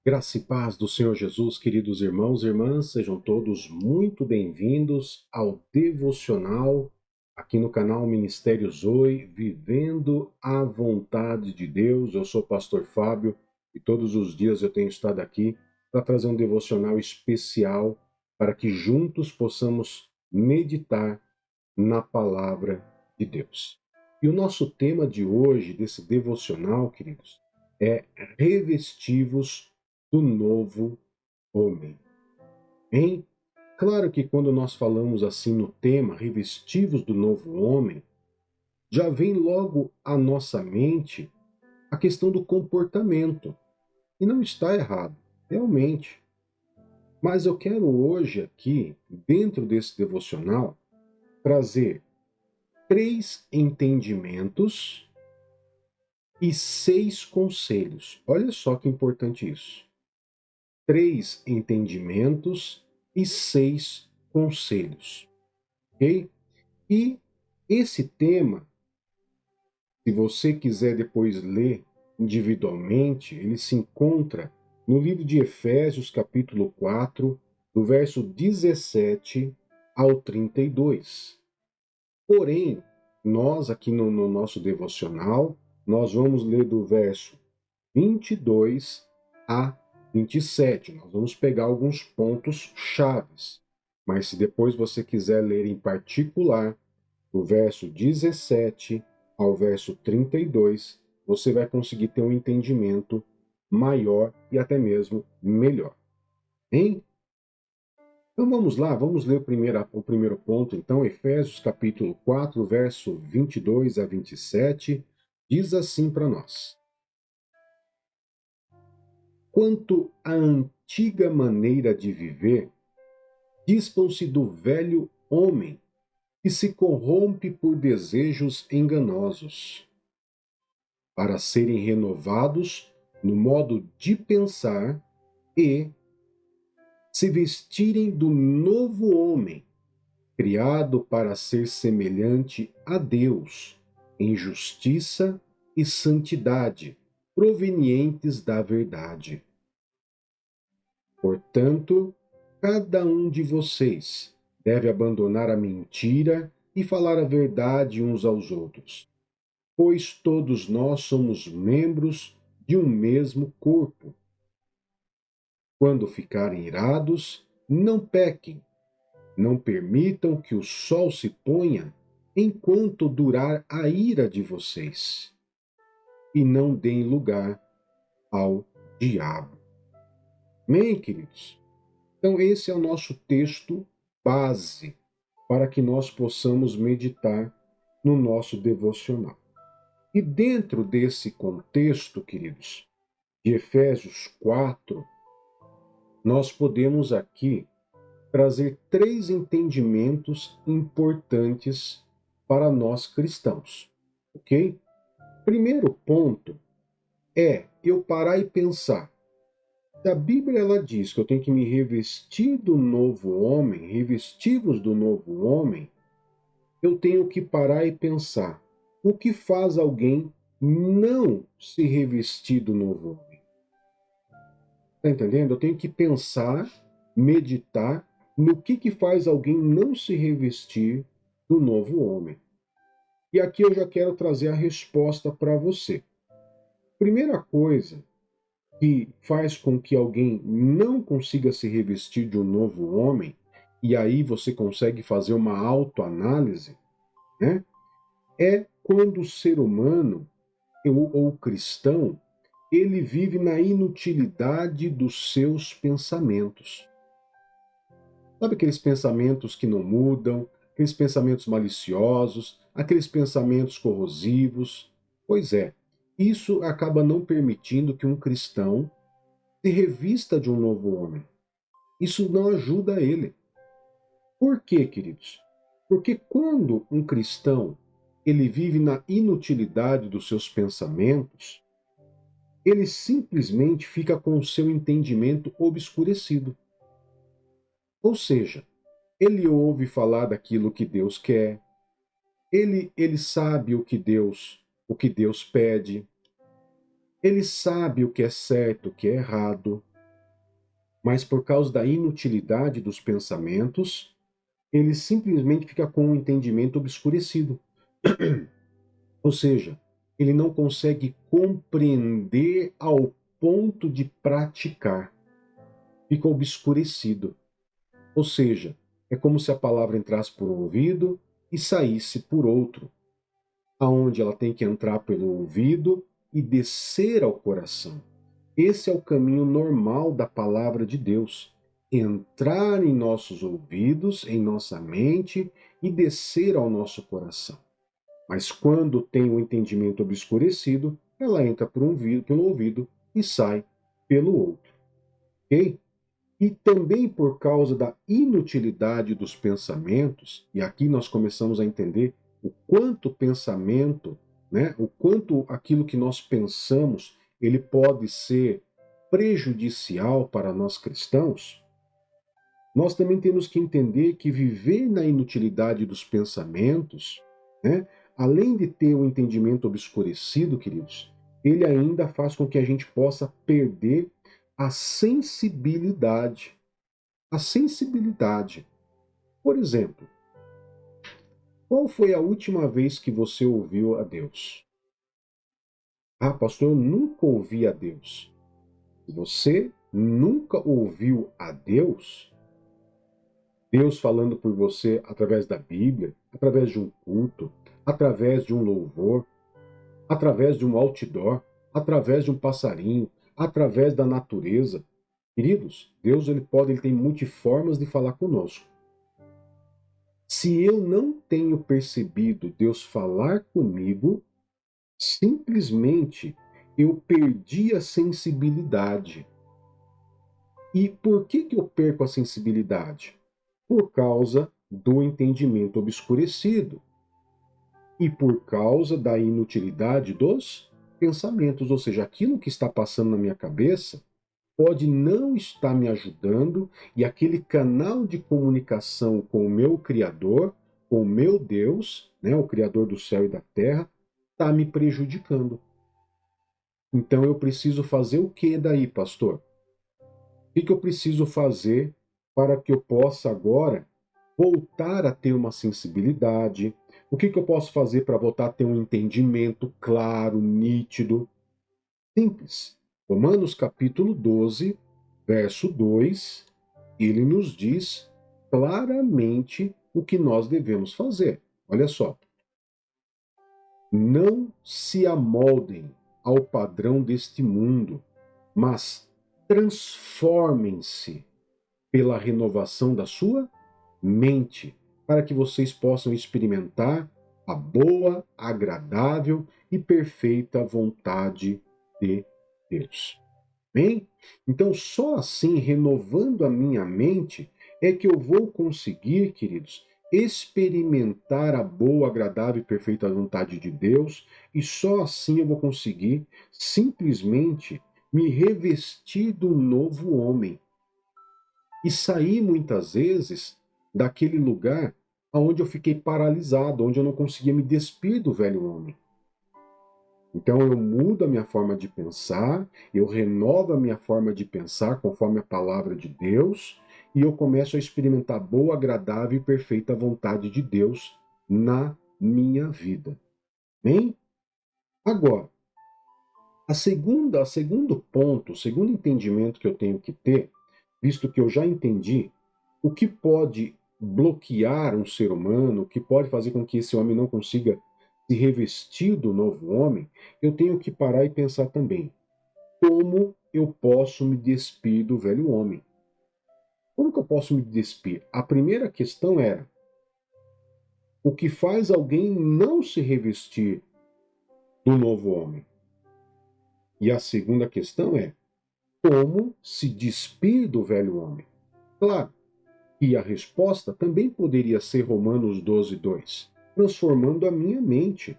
Graça e paz do Senhor Jesus, queridos irmãos e irmãs, sejam todos muito bem-vindos ao devocional aqui no canal Ministério Zoe, vivendo a vontade de Deus. Eu sou o pastor Fábio e todos os dias eu tenho estado aqui para trazer um devocional especial para que juntos possamos meditar na palavra de Deus. E o nosso tema de hoje, desse devocional, queridos, é revestivos do novo homem. Hein? Claro que quando nós falamos assim no tema, revestivos do novo homem, já vem logo à nossa mente a questão do comportamento. E não está errado, realmente. Mas eu quero hoje aqui, dentro desse devocional, trazer 3 entendimentos e 6 conselhos. Olha só que importante isso. 3 entendimentos e 6 conselhos, ok? E esse tema, se você quiser depois ler individualmente, ele se encontra no livro de Efésios, capítulo 4, do verso 17 ao 32. Porém, nós aqui no nosso devocional, nós vamos ler do verso 22 a 27. Nós vamos pegar alguns pontos chaves. Mas se depois você quiser ler em particular, do verso 17 ao verso 32, você vai conseguir ter um entendimento maior e até mesmo melhor. Hein? Então vamos lá, vamos ler o primeiro ponto, então, Efésios capítulo 4, verso 22 a 27, diz assim para nós: Quanto à antiga maneira de viver, dispam-se do velho homem, que se corrompe por desejos enganosos, para serem renovados no modo de pensar e se vestirem do novo homem, criado para ser semelhante a Deus, em justiça e santidade, provenientes da verdade. Portanto, cada um de vocês deve abandonar a mentira e falar a verdade uns aos outros, pois todos nós somos membros de um mesmo corpo. Quando ficarem irados, não pequem, não permitam que o sol se ponha enquanto durar a ira de vocês, e não deem lugar ao diabo. Amém, queridos? Então, esse é o nosso texto base para que nós possamos meditar no nosso devocional. E dentro desse contexto, queridos, de Efésios 4, nós podemos aqui trazer 3 entendimentos importantes para nós cristãos, ok? Primeiro ponto é eu parar e pensar. Se a Bíblia ela diz que eu tenho que me revestir do novo homem, revestivos do novo homem, eu tenho que parar e pensar: o que faz alguém não se revestir do novo homem? Está entendendo? Eu tenho que pensar, meditar no que faz alguém não se revestir do novo homem. E aqui eu já quero trazer a resposta para você. Primeira coisa que faz com que alguém não consiga se revestir de um novo homem, e aí você consegue fazer uma autoanálise, né? É quando o ser humano, ou o cristão, ele vive na inutilidade dos seus pensamentos. Sabe aqueles pensamentos que não mudam, aqueles pensamentos maliciosos, aqueles pensamentos corrosivos? Pois é, isso acaba não permitindo que um cristão se revista de um novo homem. Isso não ajuda ele. Por quê, queridos? Porque quando um cristão ele vive na inutilidade dos seus pensamentos, ele simplesmente fica com o seu entendimento obscurecido. Ou seja, ele ouve falar daquilo que Deus quer, ele sabe o que Deus pede, ele sabe o que é certo, o que é errado, mas por causa da inutilidade dos pensamentos, ele simplesmente fica com o entendimento obscurecido. Ou seja, ele não consegue compreender ao ponto de praticar. Fica obscurecido. Ou seja, é como se a palavra entrasse por um ouvido e saísse por outro, aonde ela tem que entrar pelo ouvido e descer ao coração. Esse é o caminho normal da palavra de Deus. Entrar em nossos ouvidos, em nossa mente e descer ao nosso coração. Mas quando tem o entendimento obscurecido, ela entra pelo ouvido e sai pelo outro. Ok? E também por causa da inutilidade dos pensamentos, e aqui nós começamos a entender o quanto o pensamento, né, o quanto aquilo que nós pensamos, ele pode ser prejudicial para nós cristãos, nós também temos que entender que viver na inutilidade dos pensamentos, né, além de ter o entendimento obscurecido, queridos, ele ainda faz com que a gente possa perder a sensibilidade. A sensibilidade. Por exemplo, qual foi a última vez que você ouviu a Deus? Ah, pastor, eu nunca ouvi a Deus. Você nunca ouviu a Deus? Deus falando por você através da Bíblia, através de um culto, através de um louvor, através de um outdoor, através de um passarinho, através da natureza. Queridos, Deus ele tem multiformas de falar conosco. Se eu não tenho percebido Deus falar comigo, simplesmente eu perdi a sensibilidade. E por que eu perco a sensibilidade? Por causa do entendimento obscurecido e por causa da inutilidade dos pensamentos, ou seja, aquilo que está passando na minha cabeça pode não estar me ajudando e aquele canal de comunicação com o meu Criador, com o meu Deus, né, o Criador do céu e da terra, está me prejudicando. Então eu preciso fazer o que daí, pastor? O que eu preciso fazer para que eu possa agora voltar a ter uma sensibilidade? O que eu posso fazer para voltar a ter um entendimento claro, nítido? Simples. Romanos capítulo 12, verso 2, ele nos diz claramente o que nós devemos fazer. Olha só. Não se amoldem ao padrão deste mundo, mas transformem-se pela renovação da sua mente, para que vocês possam experimentar a boa, agradável e perfeita vontade de Deus. Bem? Então, só assim, renovando a minha mente, é que eu vou conseguir, queridos, experimentar a boa, agradável e perfeita vontade de Deus, e só assim eu vou conseguir simplesmente me revestir do novo homem e sair muitas vezes daquele lugar onde eu fiquei paralisado, onde eu não conseguia me despir do velho homem. Então eu mudo a minha forma de pensar, eu renovo a minha forma de pensar conforme a palavra de Deus, e eu começo a experimentar boa, agradável e perfeita vontade de Deus na minha vida. Bem? Agora, o segundo ponto, o segundo entendimento que eu tenho que ter, visto que eu já entendi o que pode bloquear um ser humano, o que pode fazer com que esse homem não consiga se revestir do novo homem, eu tenho que parar e pensar também: como eu posso me despir do velho homem? Como que eu posso me despir? A primeira questão era: o que faz alguém não se revestir do novo homem? E a segunda questão é: como se despir do velho homem? Claro, e a resposta também poderia ser Romanos 12, 2, transformando a minha mente,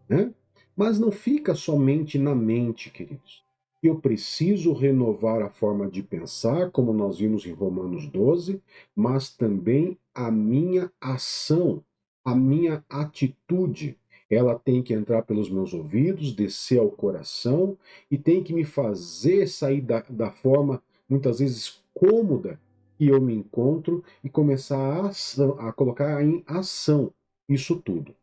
né? Mas não fica somente na mente, queridos. Eu preciso renovar a forma de pensar, como nós vimos em Romanos 12, mas também a minha ação, a minha atitude. Ela tem que entrar pelos meus ouvidos, descer ao coração e tem que me fazer sair da forma muitas vezes cômoda, que eu me encontro e começar a colocar em ação isso tudo.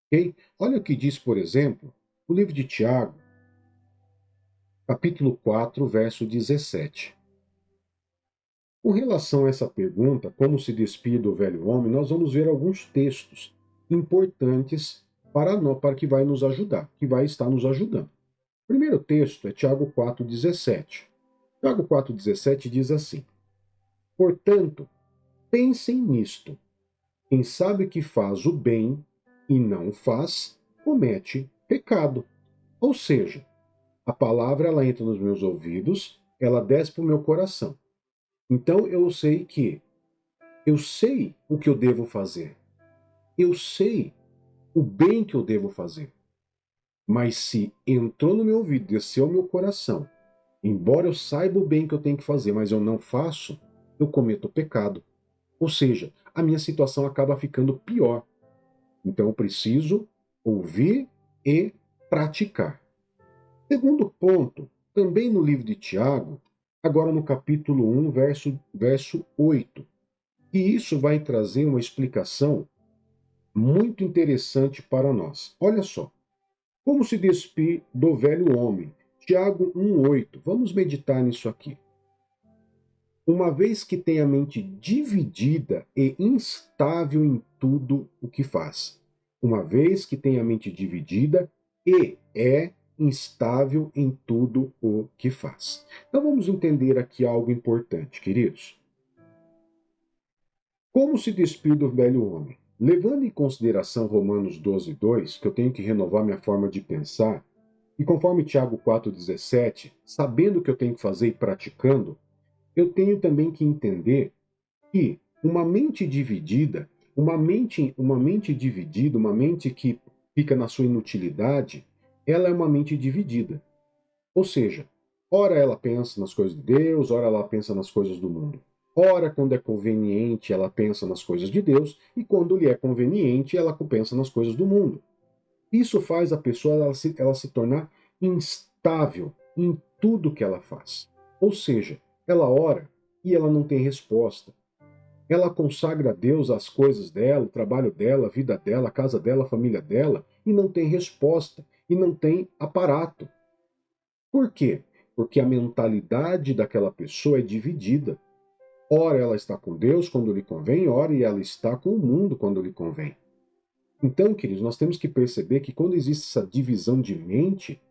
Ok? Olha o que diz, por exemplo, o livro de Tiago, capítulo 4, verso 17. Com relação a essa pergunta, como se despir do velho homem, nós vamos ver alguns textos importantes para que vai nos ajudar, que vai estar nos ajudando. O primeiro texto é Tiago 4,17. Tiago 4,17 diz assim: Portanto, pensem nisto. Quem sabe que faz o bem e não o faz, comete pecado. Ou seja, a palavra ela entra nos meus ouvidos, ela desce para o meu coração. Então eu sei o que eu devo fazer. Eu sei o bem que eu devo fazer. Mas se entrou no meu ouvido, desceu ao meu coração, embora eu saiba o bem que eu tenho que fazer, mas eu não faço, eu cometo pecado. Ou seja, a minha situação acaba ficando pior. Então eu preciso ouvir e praticar. Segundo ponto, também no livro de Tiago, agora no capítulo 1, verso 8. E isso vai trazer uma explicação muito interessante para nós. Olha só. Como se despir do velho homem? Tiago 1,8. Vamos meditar nisso aqui. Uma vez que tem a mente dividida e instável em tudo o que faz. Uma vez que tem a mente dividida e é instável em tudo o que faz. Então vamos entender aqui algo importante, queridos. Como se despir do velho homem? Levando em consideração Romanos 12,2, que eu tenho que renovar minha forma de pensar, e conforme Tiago 4,17, sabendo o que eu tenho que fazer e praticando, eu tenho também que entender que uma mente dividida, uma mente que fica na sua inutilidade, ela é uma mente dividida. Ou seja, ora ela pensa nas coisas de Deus, ora ela pensa nas coisas do mundo. Ora, quando é conveniente, ela pensa nas coisas de Deus, e quando lhe é conveniente, ela pensa nas coisas do mundo. Isso faz a pessoa ela se tornar instável em tudo que ela faz. Ou seja, ela ora e ela não tem resposta. Ela consagra a Deus as coisas dela, o trabalho dela, a vida dela, a casa dela, a família dela, e não tem resposta, e não tem aparato. Por quê? Porque a mentalidade daquela pessoa é dividida. Ora ela está com Deus quando lhe convém, ora ela está com o mundo quando lhe convém. Então, queridos, nós temos que perceber que quando existe essa divisão de mente,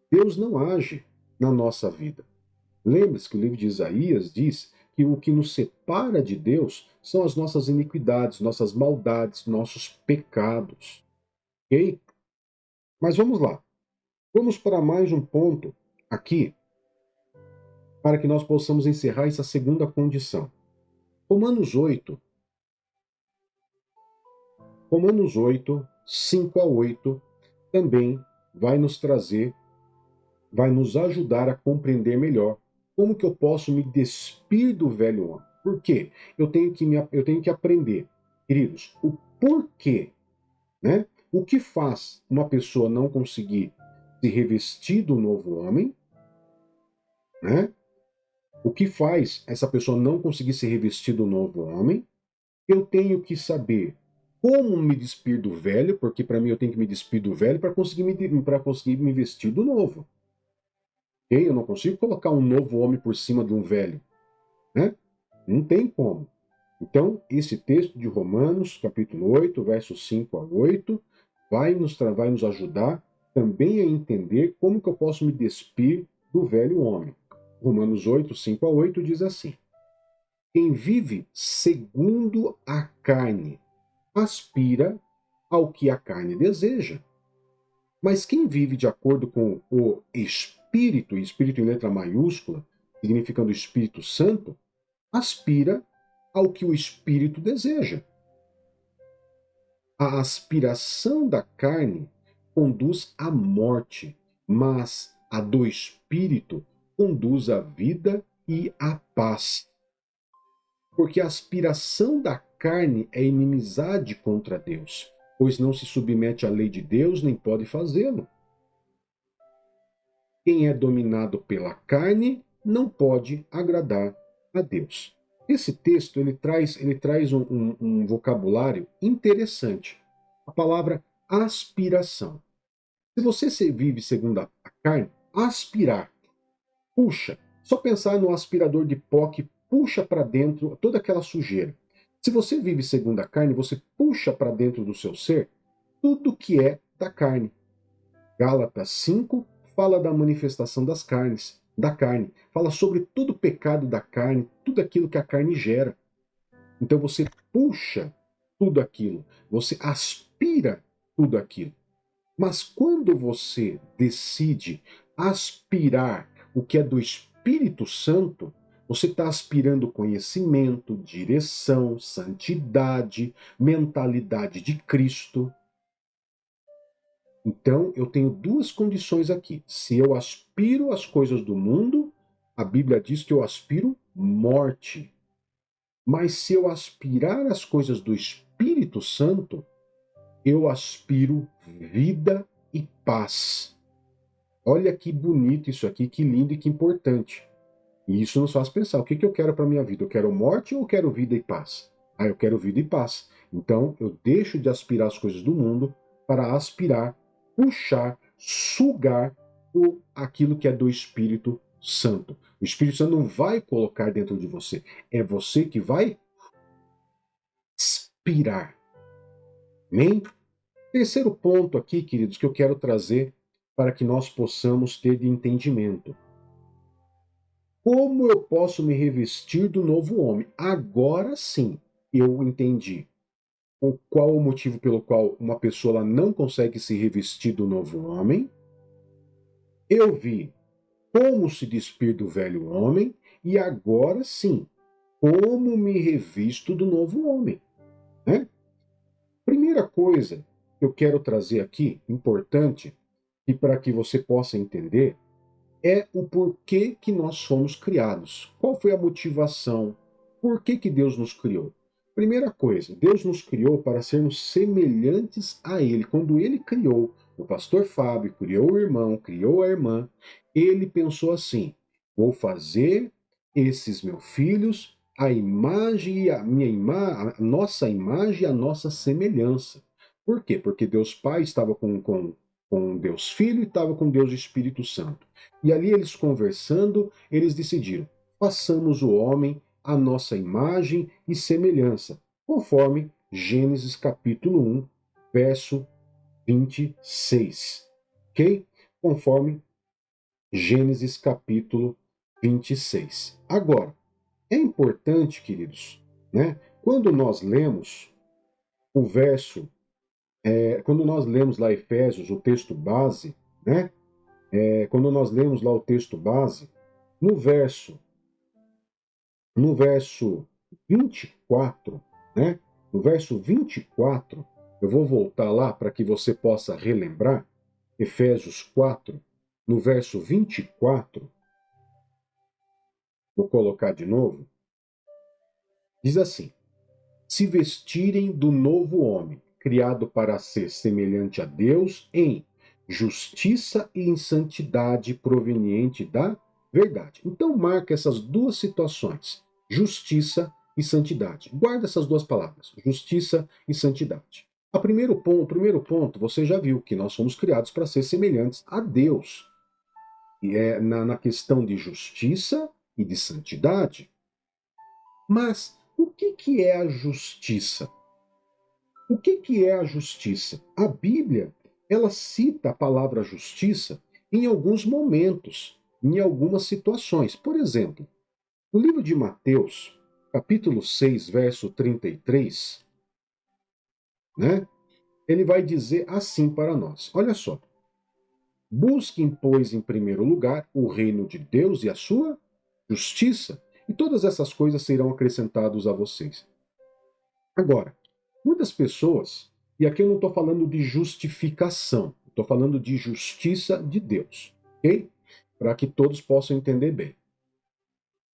Deus não age na nossa vida. Lembre-se que o livro de Isaías diz que o que nos separa de Deus são as nossas iniquidades, nossas maldades, nossos pecados. Ok? Mas vamos lá. Vamos para mais um ponto aqui, para que nós possamos encerrar essa segunda condição. Romanos 8, 5 a 8, também vai nos trazer, vai nos ajudar a compreender melhor como que eu posso me despir do velho homem. Por quê? Eu tenho que aprender, queridos, o porquê, né? O que faz uma pessoa não conseguir se revestir do novo homem, né? O que faz essa pessoa não conseguir se revestir do novo homem? Eu tenho que saber como me despir do velho, porque para mim eu tenho que me despir do velho para conseguir me vestir do novo. Okay? Eu não consigo colocar um novo homem por cima de um velho, né? Não tem como. Então, esse texto de Romanos, capítulo 8, versos 5 a 8, vai nos ajudar também a entender como que eu posso me despir do velho homem. Romanos 8, 5 a 8 diz assim: Quem vive segundo a carne aspira ao que a carne deseja. Mas quem vive de acordo com o Espírito, Espírito em letra maiúscula, significando Espírito Santo, aspira ao que o Espírito deseja. A aspiração da carne conduz à morte, mas a do Espírito conduz à vida e à paz. Porque a aspiração da carne é inimizade contra Deus, pois não se submete à lei de Deus, nem pode fazê-lo. Quem é dominado pela carne não pode agradar a Deus. Esse texto ele traz um vocabulário interessante. A palavra aspiração. Se você vive segundo a carne, aspirar, puxa. Só pensar no aspirador de pó que puxa para dentro toda aquela sujeira. Se você vive segundo a carne, você puxa para dentro do seu ser tudo que é da carne. Gálatas 5 fala da manifestação das carnes, da carne. Fala sobre todo o pecado da carne, tudo aquilo que a carne gera. Então você puxa tudo aquilo, você aspira tudo aquilo. Mas quando você decide aspirar o que é do Espírito Santo, você está aspirando conhecimento, direção, santidade, mentalidade de Cristo. Então, eu tenho duas condições aqui. Se eu aspiro as coisas do mundo, a Bíblia diz que eu aspiro morte. Mas se eu aspirar as coisas do Espírito Santo, eu aspiro vida e paz. Olha que bonito isso aqui, que lindo e que importante. E isso nos faz pensar, o que eu quero para a minha vida? Eu quero morte ou eu quero vida e paz? Ah, eu quero vida e paz. Então, eu deixo de aspirar as coisas do mundo para aspirar, puxar, sugar aquilo que é do Espírito Santo. O Espírito Santo não vai colocar dentro de você, é você que vai aspirar. Amém? Terceiro ponto aqui, queridos, que eu quero trazer para que nós possamos ter de entendimento. Como eu posso me revestir do novo homem? Agora sim, eu entendi qual o motivo pelo qual uma pessoa ela não consegue se revestir do novo homem. Eu vi como se despir do velho homem e agora sim, como me revisto do novo homem, né? Primeira coisa que eu quero trazer aqui, importante, e para que você possa entender, é o porquê que nós fomos criados. Qual foi a motivação? Por que Deus nos criou? Primeira coisa, Deus nos criou para sermos semelhantes a Ele. Quando Ele criou o pastor Fábio, criou o irmão, criou a irmã, Ele pensou assim: vou fazer esses meus filhos a imagem e a nossa imagem e a nossa semelhança. Por quê? Porque Deus Pai estava com Deus Filho e estava com Deus Espírito Santo. E ali eles conversando, eles decidiram: façamos o homem à nossa imagem e semelhança, conforme Gênesis capítulo 1, verso 26. Ok? Conforme Gênesis capítulo 26. Agora, é importante, queridos, né? Quando nós lemos o verso, quando nós lemos lá Efésios, o texto base, né? Quando nós lemos lá o texto base, no verso, no verso 24, né? No verso 24, eu vou voltar lá para que você possa relembrar, Efésios 4, no verso 24, vou colocar de novo, diz assim: se vestirem do novo homem, criado para ser semelhante a Deus em justiça e em santidade proveniente da verdade. Então marca essas duas situações, justiça e santidade. Guarda essas duas palavras, justiça e santidade. O primeiro ponto, você já viu que nós somos criados para ser semelhantes a Deus. E é na questão de justiça e de santidade. Mas o que é a justiça? O que é a justiça? A Bíblia, ela cita a palavra justiça em alguns momentos, em algumas situações. Por exemplo, no livro de Mateus, capítulo 6, verso 33, né? Ele vai dizer assim para nós. Olha só. Busquem, pois, em primeiro lugar o reino de Deus e a sua justiça, e todas essas coisas serão acrescentadas a vocês. Agora, muitas pessoas, e aqui eu não estou falando de justificação, estou falando de justiça de Deus, ok? Para que todos possam entender bem.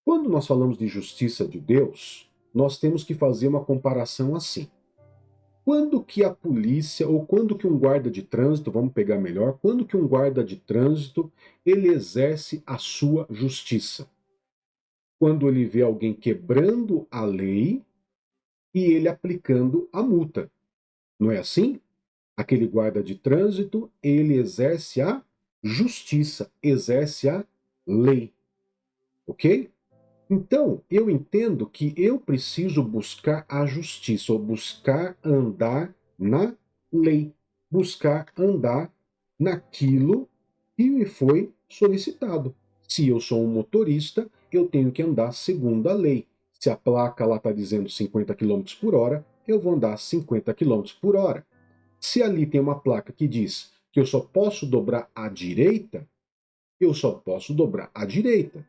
Quando nós falamos de justiça de Deus, nós temos que fazer uma comparação assim. Quando que a polícia, ou quando que um guarda de trânsito, vamos pegar melhor, quando que um guarda de trânsito, ele exerce a sua justiça? quando ele vê alguém quebrando a lei e ele aplicando a multa. Não é assim? Aquele guarda de trânsito, ele exerce a justiça, exerce a lei. Ok? Então, eu entendo que eu preciso buscar a justiça, ou buscar andar na lei, buscar andar naquilo que me foi solicitado. Se eu sou um motorista, eu tenho que andar segundo a lei. Se a placa lá está dizendo 50 quilômetros por hora, eu vou andar 50 quilômetros por hora. Se ali tem uma placa que diz que eu só posso dobrar à direita, eu só posso dobrar à direita.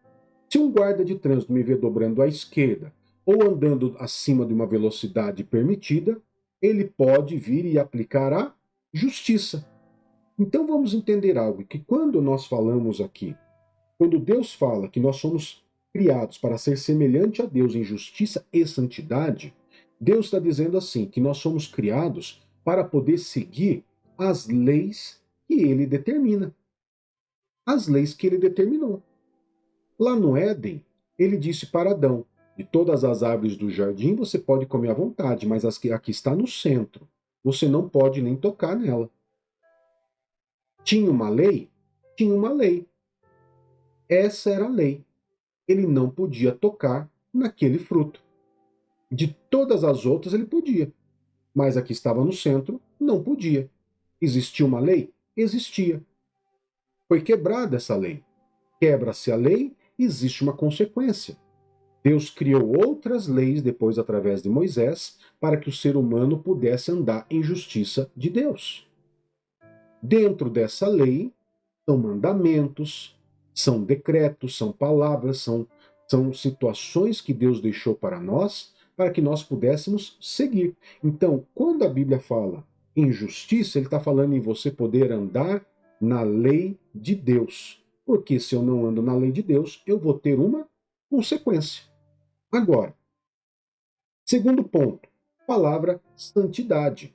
Se um guarda de trânsito me vê dobrando à esquerda ou andando acima de uma velocidade permitida, ele pode vir e aplicar a justiça. Então vamos entender algo, que quando nós falamos aqui, quando Deus fala que nós somos criados para ser semelhante a Deus em justiça e santidade, Deus está dizendo assim, que nós somos criados para poder seguir as leis que ele determina. As leis que ele determinou. Lá no Éden, ele disse para Adão: de todas as árvores do jardim você pode comer à vontade, mas a que está no centro, você não pode nem tocar nela. Tinha uma lei? Tinha uma lei. Essa era a lei. Ele não podia tocar naquele fruto. De todas as outras ele podia, mas a que estava no centro não podia. Existia uma lei? Existia. Foi quebrada essa lei. Quebra-se a lei, existe uma consequência. Deus criou outras leis depois através de Moisés para que o ser humano pudesse andar em justiça de Deus. Dentro dessa lei são mandamentos, são decretos, são palavras, são situações que Deus deixou para que nós pudéssemos seguir. Então, quando a Bíblia fala em justiça, ele está falando em você poder andar na lei de Deus. Porque se eu não ando na lei de Deus, eu vou ter uma consequência. Agora, segundo ponto, palavra santidade.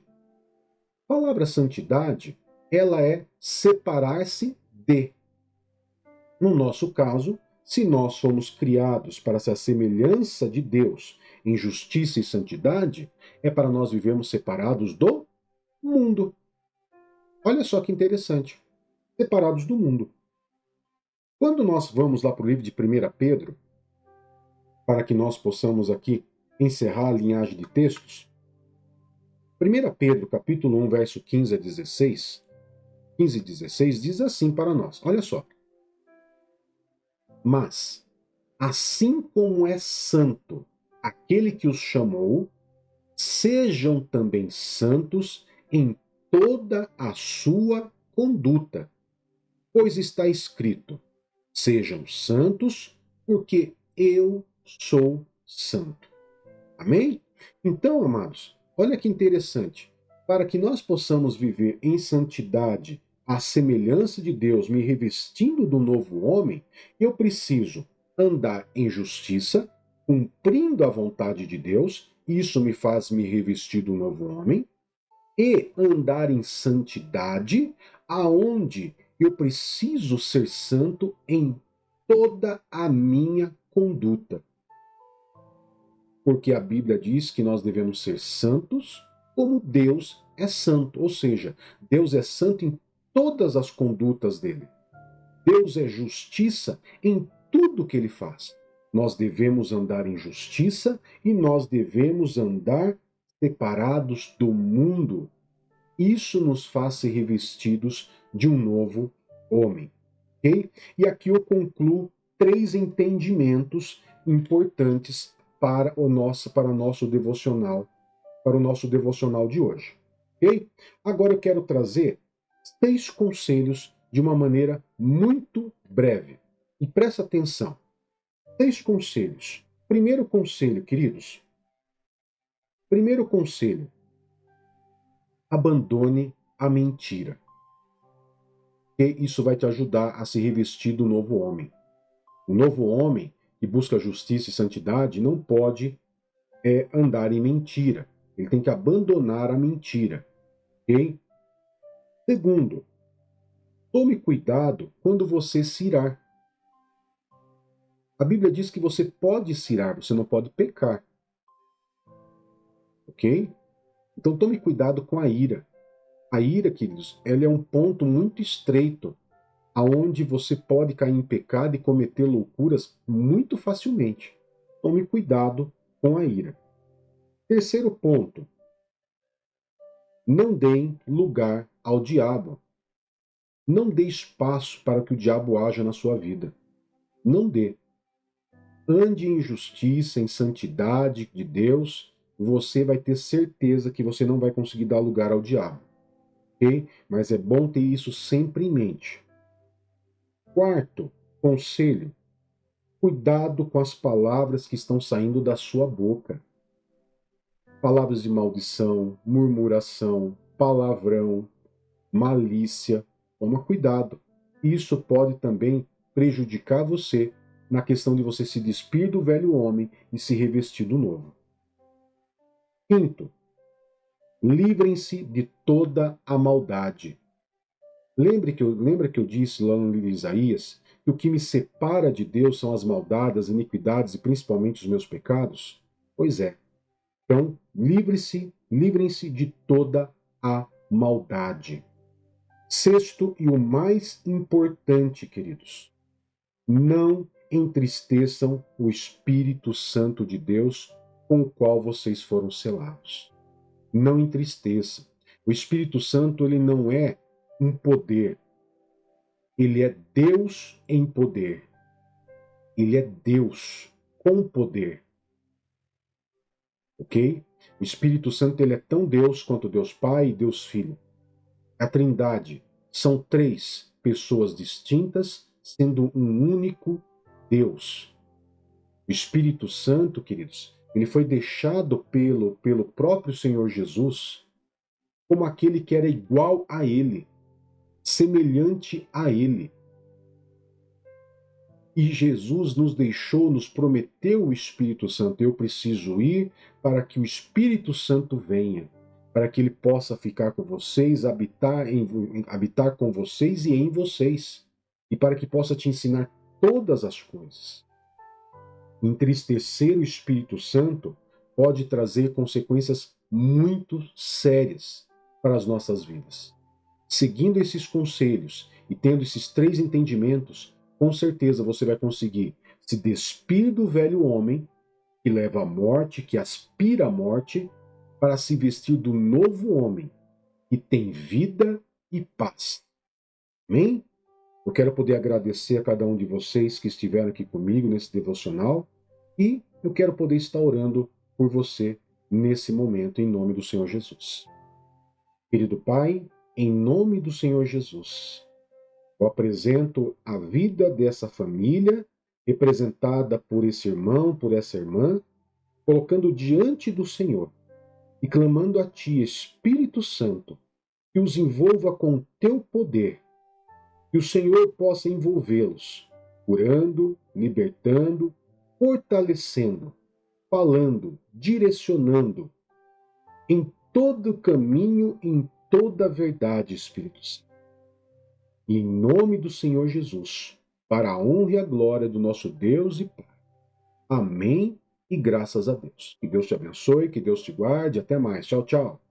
Palavra santidade, ela é separar-se de. No nosso caso, se nós somos criados para essa semelhança de Deus em justiça e santidade, é para nós vivermos separados do mundo. Olha só que interessante. Separados do mundo. Quando nós vamos lá para o livro de 1 Pedro, para que nós possamos aqui encerrar a linhagem de textos, 1 Pedro, capítulo 1, verso 15 a 16, 15 e 16, diz assim para nós, olha só. Mas, assim como é santo aquele que os chamou, sejam também santos em toda a sua conduta. Pois está escrito, sejam santos, porque eu sou santo. Amém? Então, amados, olha que interessante. Para que nós possamos viver em santidade, à semelhança de Deus, me revestindo do novo homem, eu preciso andar em justiça, cumprindo a vontade de Deus, isso me faz me revestir do novo homem, e andar em santidade, aonde eu preciso ser santo em toda a minha conduta. Porque a Bíblia diz que nós devemos ser santos como Deus é santo. Ou seja, Deus é santo em todas as condutas dele. Deus é justiça em tudo que ele faz. Nós devemos andar em justiça e nós devemos andar separados do mundo. Isso nos faz ser revestidos de um novo homem. Ok? E aqui eu concluo 3 entendimentos importantes para o nosso devocional de hoje. Ok? Agora eu quero trazer 6 conselhos de uma maneira muito breve. E presta atenção. 6 conselhos. Primeiro conselho, queridos. Primeiro conselho. Abandone a mentira. Porque isso vai te ajudar a se revestir do novo homem. O novo homem que busca justiça e santidade não pode andar em mentira. Ele tem que abandonar a mentira. Ok? Segundo, tome cuidado quando você se irar. A Bíblia diz que você pode se irar, você não pode pecar. Ok? Então tome cuidado com a ira. A ira, queridos, ela é um ponto muito estreito, aonde você pode cair em pecado e cometer loucuras muito facilmente. Tome cuidado com a ira. Terceiro ponto, não deem lugar ao diabo. Não dê espaço para que o diabo haja na sua vida. Não dê. Ande em justiça, em santidade de Deus, você vai ter certeza que você não vai conseguir dar lugar ao diabo. Ok? Mas é bom ter isso sempre em mente. Quarto conselho, cuidado com as palavras que estão saindo da sua boca. Palavras de maldição, murmuração, palavrão, malícia. Toma cuidado. Isso pode também prejudicar você na questão de você se despir do velho homem e se revestir do novo. Quinto, livrem-se de toda a maldade. Lembra que eu disse lá no livro de Isaías que o que me separa de Deus são as maldades, as iniquidades e principalmente os meus pecados? Pois é. Então, livrem-se de toda a maldade. Sexto e o mais importante, queridos, não entristeçam o Espírito Santo de Deus com o qual vocês foram selados. Não entristeçam. O Espírito Santo, ele não é um poder. Ele é Deus em poder. Ele é Deus com poder. Ok? O Espírito Santo, ele é tão Deus quanto Deus Pai e Deus Filho. A Trindade são três pessoas distintas, sendo um único Deus. O Espírito Santo, queridos, ele foi deixado pelo próprio Senhor Jesus como aquele que era igual a ele, semelhante a ele. E Jesus nos deixou, nos prometeu o Espírito Santo. Eu preciso ir para que o Espírito Santo venha, para que ele possa ficar com vocês, habitar com vocês e em vocês, e para que possa te ensinar todas as coisas. Entristecer o Espírito Santo pode trazer consequências muito sérias para as nossas vidas. Seguindo esses conselhos e tendo esses três entendimentos, com certeza você vai conseguir se despir do velho homem que leva à morte, que aspira à morte, para se vestir do novo homem que tem vida e paz. Amém? Eu quero poder agradecer a cada um de vocês que estiveram aqui comigo nesse devocional e eu quero poder estar orando por você nesse momento, em nome do Senhor Jesus. Querido Pai, em nome do Senhor Jesus, eu apresento a vida dessa família, representada por esse irmão, por essa irmã, colocando diante do Senhor e clamando a Ti, Espírito Santo, que os envolva com o Teu poder, que o Senhor possa envolvê-los, curando, libertando, fortalecendo, falando, direcionando em todo caminho, em toda verdade, Espírito Santo. E em nome do Senhor Jesus, para a honra e a glória do nosso Deus e Pai. Amém e graças a Deus. Que Deus te abençoe, que Deus te guarde. Até mais. Tchau, tchau.